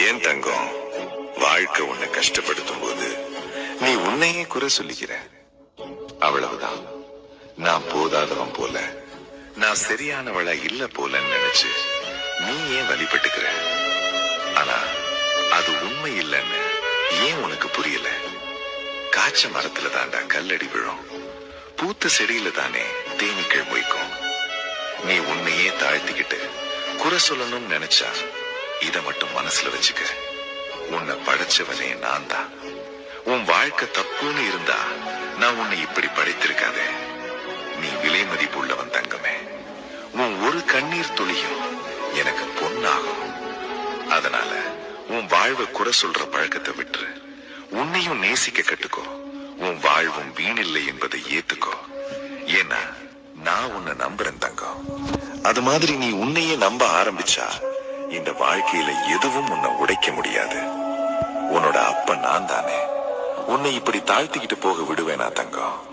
ஏன் தங்கம், வாழ்க்கை உன்னை கஷ்டப்படுத்தும் போது நீ உன்னையே குறை சொல்லிக்கிற. அவ்வளவுதான். நான் போதாதவன் போல, நான் சரியானவளா இல்ல போலன்னு நினைச்சு நீ ஏன் வழிபட்டுக்கிற? ஆனா அது உண்மை இல்லைன்னு ஏன் உனக்கு புரியல? காய்ச்ச மரத்துல தாண்டா கல்லடி விழும், பூத்த செடியில தானே தேனீக்கள் மொய்க்கும். நீ உன்னையே தாழ்த்திக்கிட்டு குறை சொல்லணும்னு நினைச்சா இத மட்டும் மனசுல வச்சுக்க. உன்னை படைச்சவனே நான் தான். உன் வாழ்க்கை தப்புன்னு இருந்தா நான் உன்னை இப்படி படைத்திருக்காதே. நீ விலை மதிப்புள்ளவன் தங்கமே. உன் ஒரு கண்ணீர் துளியும் எனக்கு பொன்னாகும். அதனால உன் வாழ்வை குறை சொல்ற பழக்கத்தை விட்டுரு. உன்னையும் நேசிக்க கட்டுக்கோ. உன் வாழ்வும் வீணில்லை என்பதை ஏத்துக்கோ. ஏன்னா நான் உன்னை நம்புறேன் தங்கம். அது மாதிரி நீ உன்னையே நம்ப ஆரம்பிச்சா இந்த வாழ்க்கையில எதுவும் உன்னை உடைக்க முடியாது. உன்னோட அப்ப நான் தானே. உன்னை இப்படி தாழ்த்திக்கிட்டு போக விடுவேனா தங்கம்?